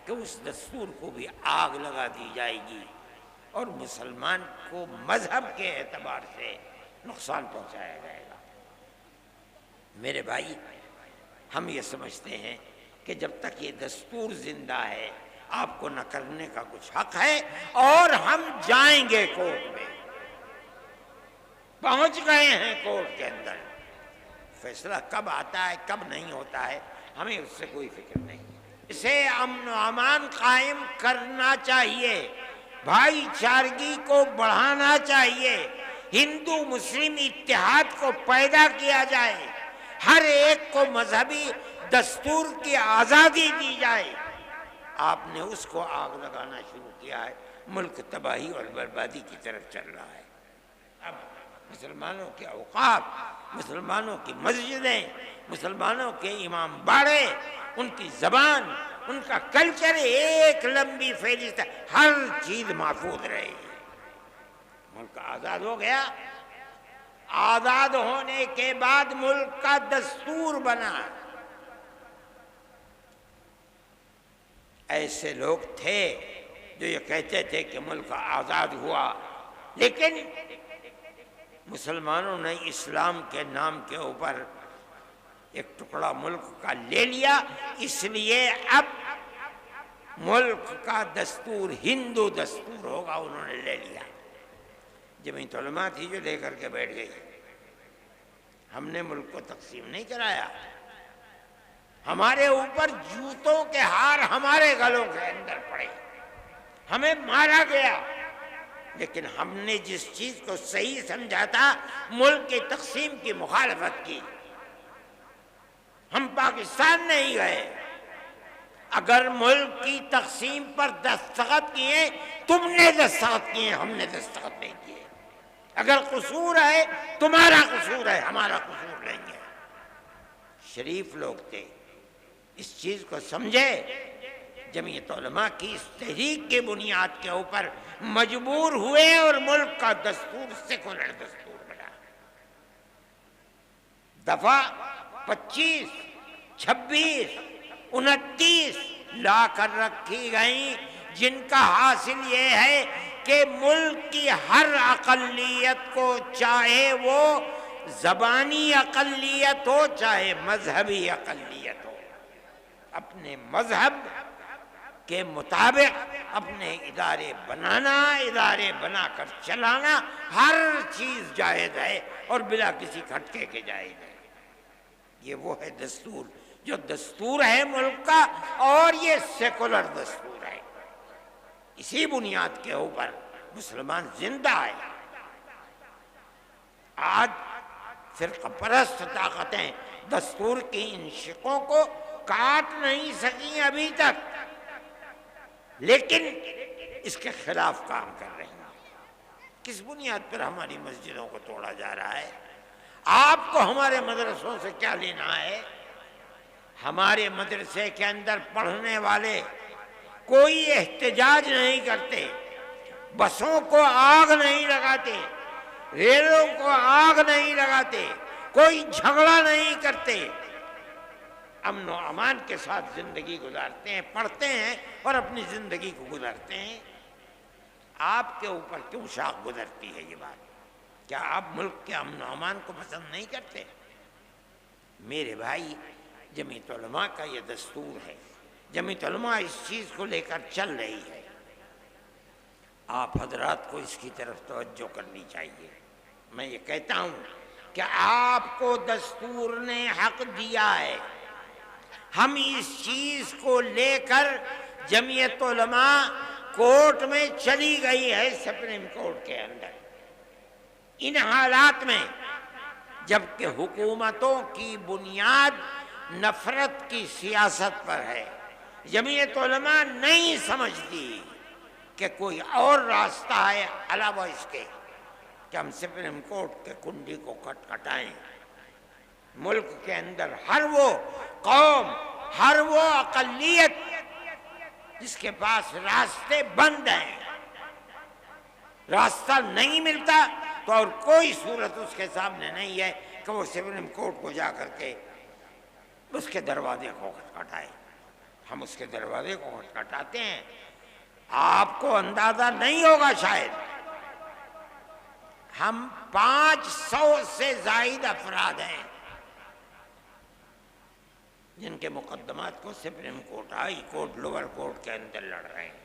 کہ اس دستور کو بھی آگ لگا دی جائے گی اور مسلمان کو مذہب کے اعتبار سے نقصان پہنچایا جائے گا۔ میرے بھائی، ہم یہ سمجھتے ہیں کہ جب تک یہ دستور زندہ ہے آپ کو نہ کرنے کا کچھ حق ہے، اور ہم جائیں گے کورٹ میں، پہنچ گئے ہیں کورٹ کے اندر، فیصلہ کب آتا ہے کب نہیں ہوتا ہے ہمیں اس سے کوئی فکر نہیں۔ اسے امن و امان قائم کرنا چاہیے، بھائی چارگی کو بڑھانا چاہیے، ہندو مسلم اتحاد کو پیدا کیا جائے، ہر ایک کو مذہبی دستور کی آزادی دی جائے۔ آپ نے اس کو آگ لگانا شروع کیا ہے، ملک تباہی اور بربادی کی طرف چل رہا ہے۔ اب مسلمانوں کے اوقاف، مسلمانوں کی مسجدیں، مسلمانوں کے امام باڑے، ان کی زبان، ان کا کلچر، ایک لمبی فہرست ہے، ہر چیز محفوظ رہے گی۔ ملک آزاد ہو گیا، آزاد ہونے کے بعد ملک کا دستور بنا۔ ایسے لوگ تھے جو یہ کہتے تھے کہ ملک آزاد ہوا، لیکن مسلمانوں نے اسلام کے نام کے اوپر ایک ٹکڑا ملک کا لے لیا، اس لیے اب ملک کا دستور ہندو دستور ہوگا، انہوں نے لے لیا۔ جمعیت علماء تھی جو لے کر کے بیٹھ گئی۔ ہم نے ملک کو تقسیم نہیں کرایا، ہمارے اوپر جوتوں کے ہار ہمارے گلوں کے اندر پڑے، ہمیں مارا گیا، لیکن ہم نے جس چیز کو صحیح سمجھا تھا، ملک کی تقسیم کی مخالفت کی۔ ہم پاکستان نہیں گئے، اگر ملک کی تقسیم پر دستخط کیے تم نے دستخط کیے، ہم نے دستخط نہیں کیے۔ اگر قصور ہے تمہارا قصور ہے، ہمارا قصور نہیں ہے۔ شریف لوگ تھے، اس چیز کو سمجھے، جمعیت علماء کی اس تحریک کی بنیاد کے اوپر مجبور ہوئے اور ملک کا دستور سیکولر دستور بنا۔ دفعہ 25، 26، 29 لا کر رکھی گئیں، جن کا حاصل یہ ہے کہ ملک کی ہر اقلیت کو، چاہے وہ زبانی اقلیت ہو چاہے مذہبی اقلیت ہو، اپنے مذہب کے مطابق اپنے ادارے بنانا، ادارے بنا کر چلانا، ہر چیز جائز ہے اور بلا کسی کھٹکے کے جائز ہے۔ یہ وہ ہے دستور جو دستور ہے ملک کا، اور یہ سیکولر دستور ہے۔ اسی بنیاد کے اوپر مسلمان زندہ ہے۔ آج فرقہ پرست طاقتیں دستور کی ان شقوں کو کاٹ نہیں سکیں ابھی تک، لیکن اس کے خلاف کام کر رہے ہیں۔ کس بنیاد پر ہماری مسجدوں کو توڑا جا رہا ہے؟ آپ کو ہمارے مدرسوں سے کیا لینا ہے؟ ہمارے مدرسے کے اندر پڑھنے والے کوئی احتجاج نہیں کرتے، بسوں کو آگ نہیں لگاتے، ریلوں کو آگ نہیں لگاتے، کوئی جھگڑا نہیں کرتے، امن و امان کے ساتھ زندگی گزارتے ہیں، پڑھتے ہیں اور اپنی زندگی کو گزارتے ہیں۔ آپ کے اوپر کیوں شاخ گزرتی ہے یہ بات؟ کیا آپ ملک کے امن و امان کو پسند نہیں کرتے؟ میرے بھائی، جمعیت علماء کا یہ دستور ہے، جمعیت علماء اس چیز کو لے کر چل رہی ہے۔ آپ حضرات کو اس کی طرف توجہ کرنی چاہیے۔ میں یہ کہتا ہوں کہ آپ کو دستور نے حق دیا ہے، ہم اس چیز کو لے کر جمعیت علماء کورٹ میں چلی گئی ہے، سپریم کورٹ کے اندر۔ ان حالات میں جبکہ حکومتوں کی بنیاد نفرت کی سیاست پر ہے، جمعیت علماء نہیں سمجھتی کہ کوئی اور راستہ ہے علاوہ اس کے کہ ہم سپریم کورٹ کے کنڈی کو کھٹکھٹائیں۔ ملک کے اندر ہر وہ قوم، ہر وہ اقلیت جس کے پاس راستے بند ہیں، راستہ نہیں ملتا، تو اور کوئی صورت اس کے سامنے نہیں ہے کہ وہ سپریم کورٹ کو جا کر کے اس کے دروازے کو کھٹکھٹائے۔ ہم اس کے دروازے کو کھٹکھٹاتے ہیں. آپ کو اندازہ نہیں ہوگا شاید، ہم 500 سے زائد افراد ہیں جن کے مقدمات کو supreme court, high court, lower court کے اندر لڑ رہے ہیں.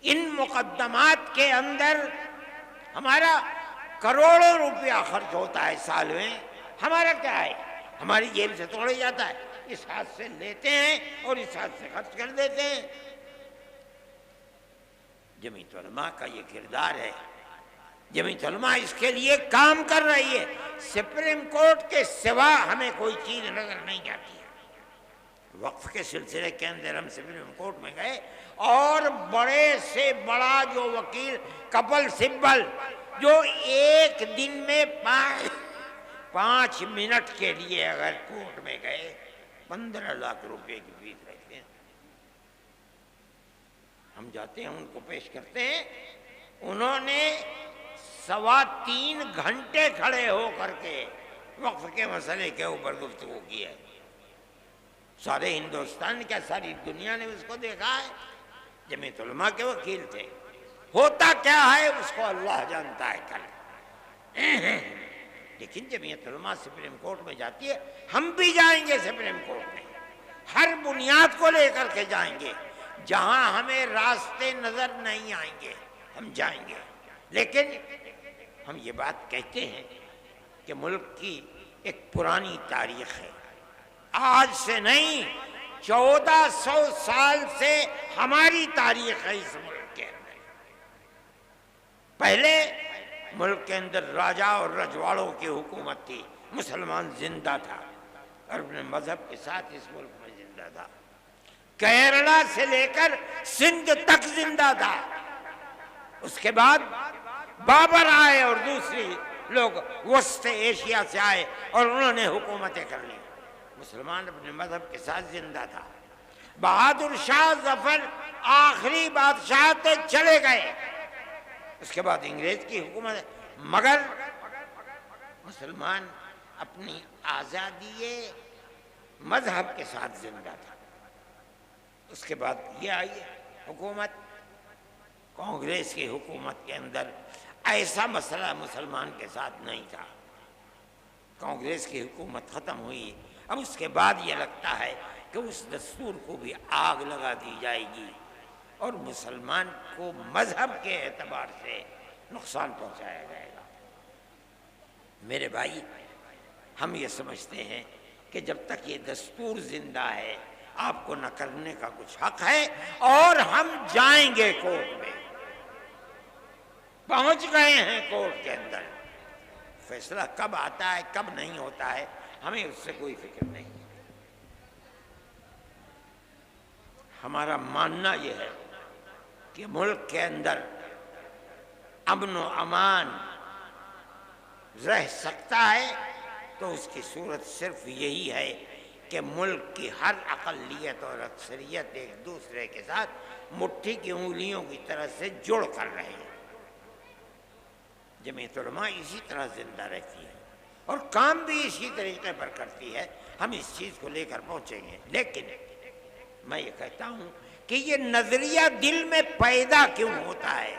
ان مقدمات کے اندر ہمارا کروڑوں روپیہ خرچ ہوتا ہے سال میں. ہمارا کیا ہے؟ ہماری جیب سے توڑے جاتا ہے. اس ہاتھ سے لیتے ہیں اور اس ہاتھ سے خرچ کر دیتے ہیں. جمعیت علماء کا یہ کردار ہے. جمعیت علماء اس کے لیے کام کر رہی ہے. سپریم کورٹ کے سوا ہمیں کوئی چیز نظر نہیں جاتی ہے. وقف کے سلسلے کے اندر ہم سپریم کورٹ میں گئے اور بڑے سے بڑا جو وکیل کپل سبل جو ایک دن میں 5 منٹ کے لیے اگر کورٹ میں گئے 15 لاکھ روپے کی فیس رہتے ہیں. ہم جاتے ہیں ان کو پیش کرتے ہیں. انہوں نے 3.25 گھنٹے کھڑے ہو کر کے وقف کے مسئلے کے اوپر گفتگو کی ہے. سارے ہندوستان کیا ساری دنیا نے اس کو دیکھا ہے. جمعیت علماء کے وکیل تھے. ہوتا کیا ہے اس کو اللہ جانتا ہے. لیکن جمعیت علماء سپریم کورٹ میں جاتی ہے. ہم بھی جائیں گے سپریم کورٹ میں، ہر بنیاد کو لے کر کے جائیں گے. جہاں ہمیں راستے نظر نہیں آئیں گے ہم جائیں گے. لیکن ہم یہ بات کہتے ہیں کہ ملک کی ایک پرانی تاریخ ہے. آج سے نہیں، 1400 سال سے ہماری تاریخ ہے اس ملک کے اندر. پہلے ملک کے اندر راجا اور رجواڑوں کی حکومت تھی. مسلمان زندہ تھا اور اپنے مذہب کے ساتھ اس ملک میں زندہ تھا. کیرلا سے لے کر سندھ تک زندہ تھا. اس کے بعد بابر آئے اور دوسری لوگ وسط ایشیا سے آئے اور انہوں نے حکومتیں کر لی. مسلمان اپنے مذہب کے ساتھ زندہ تھا. بہادر شاہ ظفر آخری بادشاہ تھے، چلے گئے. اس کے بعد انگریز کی حکومت، مگر مسلمان اپنی آزادی مذہب کے ساتھ زندہ تھا. اس کے بعد یہ آئی حکومت. کانگریس کی حکومت کے اندر ایسا مسئلہ مسلمان کے ساتھ نہیں تھا. کانگریس کی حکومت ختم ہوئی. اب اس کے بعد یہ لگتا ہے کہ اس دستور کو بھی آگ لگا دی جائے گی اور مسلمان کو مذہب کے اعتبار سے نقصان پہنچایا جائے گا. میرے بھائی، ہم یہ سمجھتے ہیں کہ جب تک یہ دستور زندہ ہے آپ کو نہ کرنے کا کچھ حق ہے. اور ہم جائیں گے کورٹ میں. پہنچ گئے ہیں کورٹ کے اندر. فیصلہ کب آتا ہے کب نہیں ہوتا ہے ہمیں اس سے کوئی فکر نہیں. ہمارا ماننا یہ ہے کہ ملک کے اندر امن و امان رہ سکتا ہے تو اس کی صورت صرف یہی ہے کہ ملک کی ہر اقلیت اور اکثریت ایک دوسرے کے ساتھ مٹھی کی انگلیوں کی طرح سے جڑ کر رہے ہیں. جمعیت علماء اسی طرح زندہ رہتی ہے اور کام بھی اسی طریقے پر کرتی ہے. ہم اس چیز کو لے کر پہنچیں گے. لیکن میں یہ کہتا ہوں کہ یہ نظریہ دل میں پیدا کیوں ہوتا ہے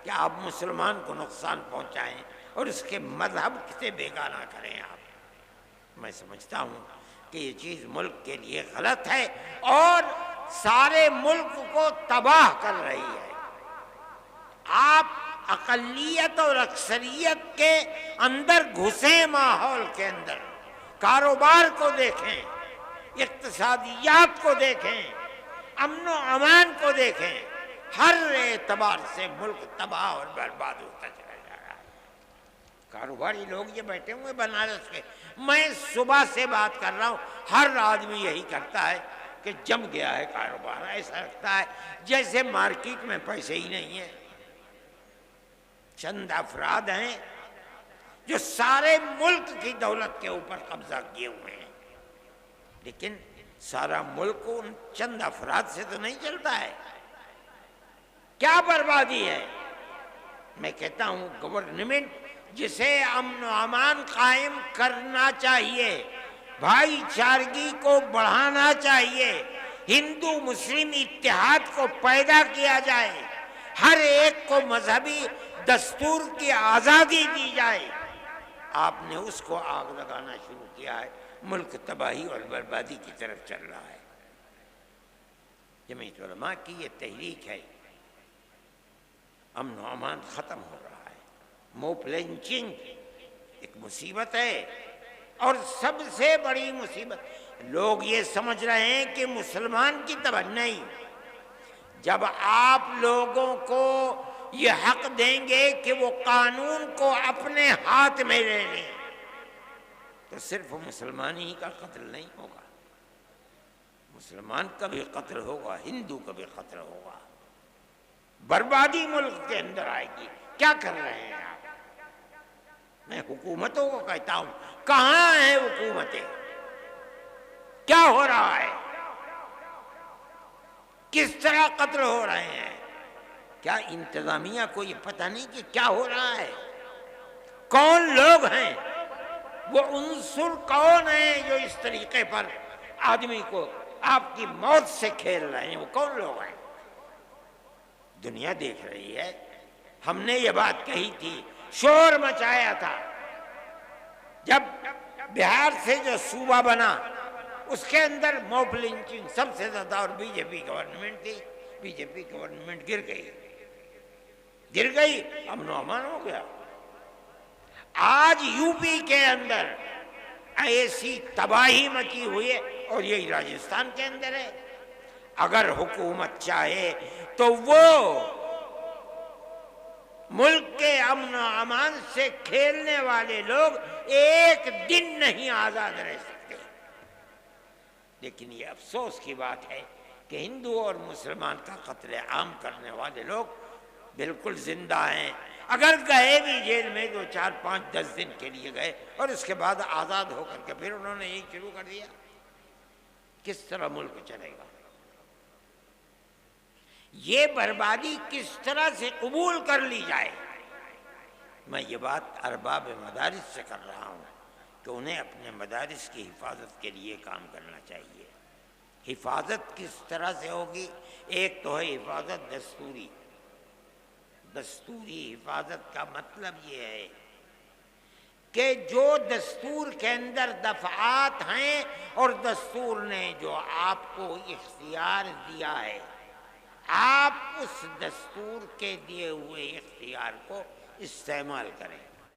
کہ آپ مسلمان کو نقصان پہنچائیں اور اس کے مذہب سے بیگانہ کریں آپ. میں سمجھتا ہوں کہ یہ چیز ملک کے لیے غلط ہے اور سارے ملک کو تباہ کر رہی ہے. آپ اقلیت اور اکثریت کے اندر گھسیں، ماحول کے اندر کاروبار کو دیکھیں، اقتصادیات کو دیکھیں، امن و امان کو دیکھیں. ہر اعتبار سے ملک تباہ اور برباد ہوتا چلا جا رہا ہے. کاروباری لوگ یہ بیٹھے ہوئے بنارس کے، میں صبح سے بات کر رہا ہوں، ہر آدمی یہی کرتا ہے کہ جم گیا ہے کاروبار. ایسا لگتا ہے جیسے مارکیٹ میں پیسے ہی نہیں ہیں. چند افراد ہیں جو سارے ملک کی دولت کے اوپر قبضہ کیے ہوئے ہیں، لیکن سارا ملک ان چند افراد سے تو نہیں چلتا ہے. کیا بربادی ہے؟ میں کہتا ہوں گورنمنٹ جسے امن و امان قائم کرنا چاہیے، بھائی چارگی کو بڑھانا چاہیے، ہندو مسلم اتحاد کو پیدا کیا جائے، ہر ایک کو مذہبی دستور کی آزادی دی جائے، آپ نے اس کو آگ لگانا شروع کیا ہے۔ ملک تباہی اور بربادی کی طرف چل رہا ہے۔ جمعیت علماء کی یہ تحریک ہے، امن و امان ختم ہو رہا ہے۔ موب لنچنگ ایک مصیبت ہے، اور سب سے بڑی مصیبت لوگ یہ سمجھ رہے ہیں کہ مسلمان کی تباہی نہیں۔ جب آپ لوگوں کو یہ حق دیں گے کہ وہ قانون کو اپنے ہاتھ میں لے لیں، تو صرف مسلمان ہی کا قتل نہیں ہوگا، مسلمان کا بھی قتل ہوگا، ہندو کا بھی قتل ہوگا، بربادی ملک کے اندر آئے گی۔ کیا کر رہے ہیں آپ؟ میں حکومتوں کو کہتا ہوں، کہاں ہیں حکومتیں؟ کیا ہو رہا ہے؟ کس طرح قتل ہو رہے ہیں؟ کیا انتظامیہ کو یہ پتہ نہیں کہ کیا ہو رہا ہے؟ کون لوگ ہیں وہ عنصر، کون ہیں جو اس طریقے پر آدمی کو آپ کی موت سے کھیل رہے ہیں؟ وہ کون لوگ ہیں؟ دنیا دیکھ رہی ہے۔ ہم نے یہ بات کہی تھی، شور مچایا تھا، جب بہار سے جو صوبہ بنا اس کے اندر موب لنچنگ سب سے زیادہ، اور بی جے پی گورنمنٹ تھی، بی جے پی گورنمنٹ گر گئی، امن و امان ہو گیا۔ آج یو پی کے اندر ایسی تباہی مچی ہوئی ہے، اور یہی راجستھان کے اندر ہے۔ اگر حکومت چاہے تو وہ ملک کے امن و امان سے کھیلنے والے لوگ ایک دن نہیں آزاد رہ سکتے۔ لیکن یہ افسوس کی بات ہے کہ ہندو اور مسلمان کا قتل عام کرنے والے لوگ بالکل زندہ ہیں، اگر گئے بھی جیل میں 2 4 5 10 دن کے لیے گئے، اور اس کے بعد آزاد ہو کر کے پھر انہوں نے یہی شروع کر دیا۔ کس طرح ملک چلے گا؟ یہ بربادی کس طرح سے قبول کر لی جائے؟ میں یہ بات ارباب مدارس سے کر رہا ہوں کہ انہیں اپنے مدارس کی حفاظت کے لیے کام کرنا چاہیے۔ حفاظت کس طرح سے ہوگی؟ ایک تو ہے حفاظت دستوری۔ دستوری حفاظت کا مطلب یہ ہے کہ جو دستور کے اندر دفعات ہیں، اور دستور نے جو آپ کو اختیار دیا ہے، آپ اس دستور کے دیے ہوئے اختیار کو استعمال کریں۔